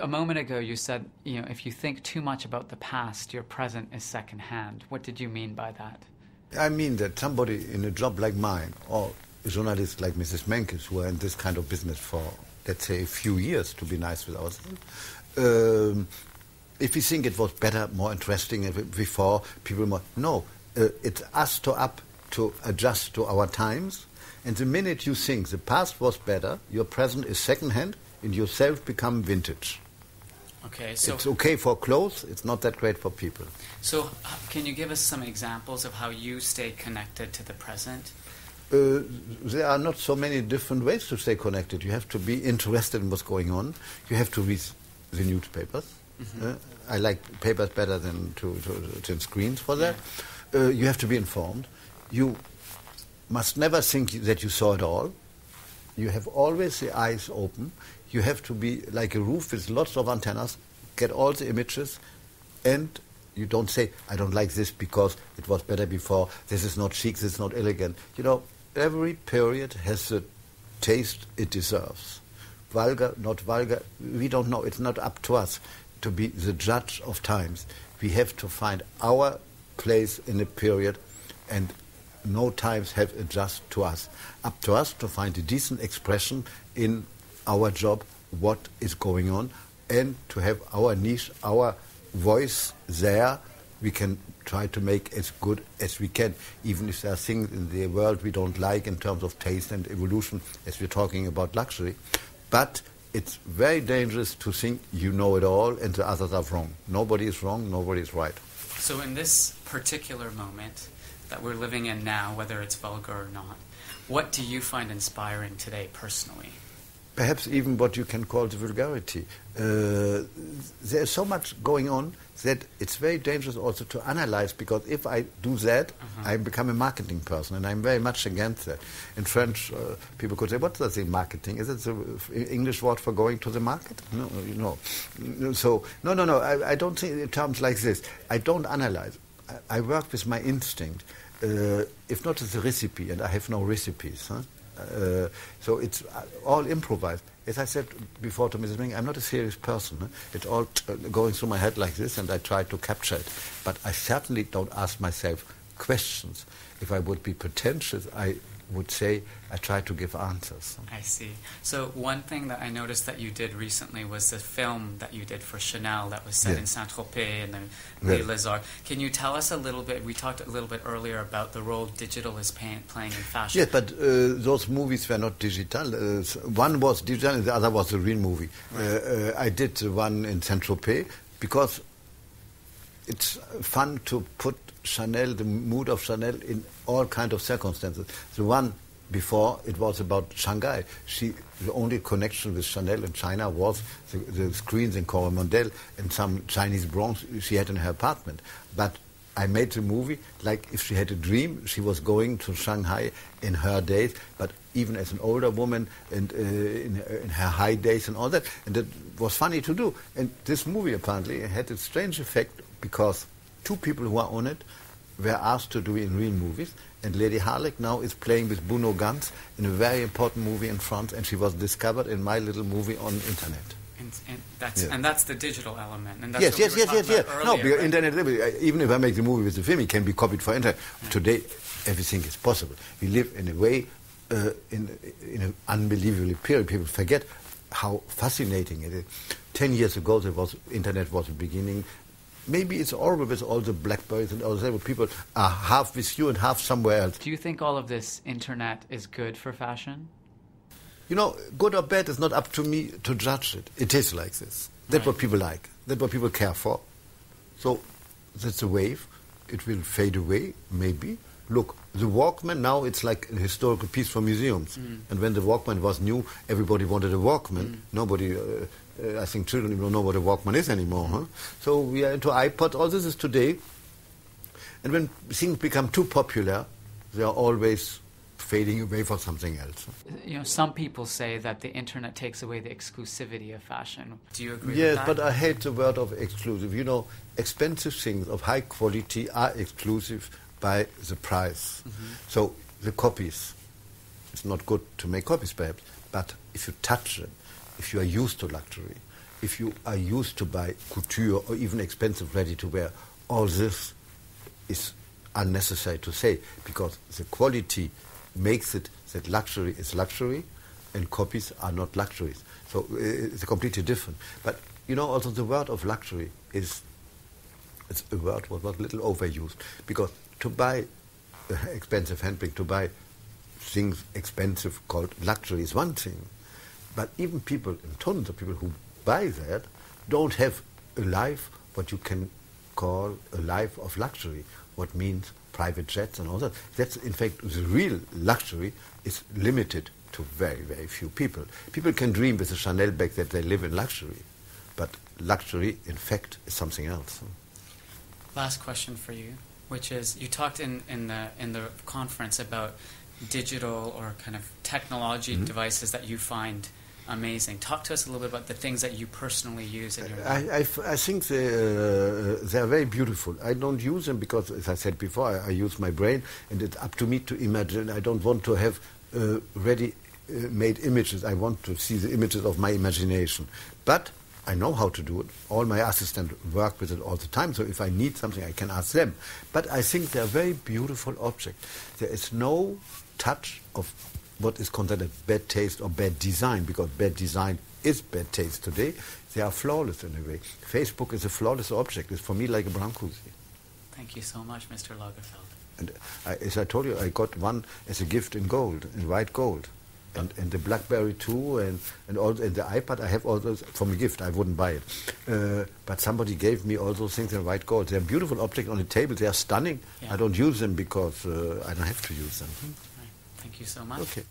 A moment ago you said, if you think too much about the past, your present is secondhand. What did you mean by that? I mean that somebody in a job like mine, or a journalist like Mrs. Menkes, who are in this kind of business for, let's say, a few years, to be nice with ourselves, if we think it was better, more interesting before, people more... No, it's us to adjust to our times. And the minute you think the past was better, your present is second-hand, and yourself become vintage. Okay, so... It's okay for clothes, it's not that great for people. So can you give us some examples of how you stay connected to the present? There are not so many different ways to stay connected. You have to be interested in what's going on. You have to read the newspapers. Mm-hmm. I like papers better than than screens for that. Yeah. You have to be informed. You must never think that you saw it all. You have always the eyes open. You have to be like a roof with lots of antennas, get all the images, and you don't say, I don't like this because it was better before, this is not chic, this is not elegant. Every period has the taste it deserves. Vulgar, not vulgar, we don't know. It's not up to us to be the judge of times. We have to find our place in a period, and no times have adjusted to us. Up to us to find a decent expression in our job, what is going on, and to have our niche, our voice there. We can try to make as good as we can, even if there are things in the world we don't like in terms of taste and evolution, as we're talking about luxury. But it's very dangerous to think you know it all and the others are wrong. Nobody is wrong, nobody is right. So in this particular moment that we're living in now, whether it's vulgar or not, what do you find inspiring today personally? Perhaps even what you can call the vulgarity. There's so much going on that it's very dangerous also to analyze, because if I do that, I become a marketing person, and I'm very much against that. In French, people could say, what does it marketing? Is it the English word for going to the market? No. So, no, I don't think in terms like this. I don't analyze. I work with my instinct. If not as a recipe, and I have no recipes, so it's all improvised. As I said before to Mrs. Ming, I'm not a serious person. It's all going through my head like this, and I try to capture it. But I certainly don't ask myself questions. If I would be pretentious, I would say I try to give answers. I see. So one thing that I noticed that you did recently was the film that you did for Chanel that was set in Saint-Tropez and the Les Arts. Can you tell us a little bit, we talked a little bit earlier about the role digital is playing in fashion. Yes, but those movies were not digital. One was digital and the other was a real movie. Right. I did the one in Saint-Tropez because it's fun to put Chanel, the mood of Chanel, in all kinds of circumstances. The one before, it was about Shanghai. The only connection with Chanel in China was the screens in Coromandel and some Chinese bronze she had in her apartment. But I made the movie like if she had a dream, she was going to Shanghai in her days, but even as an older woman and in her high days and all that. And it was funny to do. And this movie apparently had a strange effect, because two people who are on it were asked to do it in real movies, and Lady Harlech now is playing with Bruno Ganz in a very important movie in France, and she was discovered in my little movie on internet. And that's the digital element. And that's yes. Earlier, no, because right? internet, even if I make the movie with the film, it can be copied for internet. Yeah. Today, everything is possible. We live in a way, in an unbelievable period. People forget how fascinating it is. 10 years ago, internet was the beginning. Maybe it's horrible with all the Blackberries and all that. People are half with you and half somewhere else. Do you think all of this internet is good for fashion? Good or bad is not up to me to judge it. It is like this. That's what people like. That's what people care for. So that's a wave. It will fade away, maybe. Look, the Walkman, now it's like a historical piece for museums. And when the Walkman was new, everybody wanted a Walkman. Nobody... I think children don't know what a Walkman is anymore. Huh? So we are into iPod. All this is today. And when things become too popular, they are always fading away for something else. Some people say that the internet takes away the exclusivity of fashion. Do you agree with that? Yes, but I hate the word of exclusive. Expensive things of high quality are exclusive by the price. So the copies, it's not good to make copies perhaps, but if you touch them, if you are used to luxury, if you are used to buy couture or even expensive ready-to-wear, all this is unnecessary to say, because the quality makes it that luxury is luxury and copies are not luxuries. So it's completely different. But you know, also the word of luxury it's a word what was a little overused, because to buy expensive handbag, to buy things expensive called luxury is one thing, but even people, and tons of people who buy that, don't have a life what you can call a life of luxury, what means private jets and all that. That's, in fact, the real luxury is limited to very, very few people. People can dream with a Chanel bag that they live in luxury, but luxury, in fact, is something else. Last question for you, which is, you talked in the conference about digital or kind of technology devices that you find amazing. Talk to us a little bit about the things that you personally use in your life. I think they are very beautiful. I don't use them because, as I said before, I use my brain, and it's up to me to imagine. I don't want to have ready-made images. I want to see the images of my imagination. But I know how to do it. All my assistants work with it all the time, so if I need something, I can ask them. But I think they are very beautiful objects. There is no touch of what is considered bad taste or bad design, because bad design is bad taste today. They are flawless in a way. Facebook is a flawless object. It's for me like a Brancusi. Thank you so much, Mr. Lagerfeld. And as I told you, I got one as a gift in gold, in white gold. And the BlackBerry too, and the iPad, I have all those from a gift. I wouldn't buy it. But somebody gave me all those things in white gold. They're beautiful objects on the table. They are stunning. Yeah. I don't use them because I don't have to use them. Right. Thank you so much. Okay.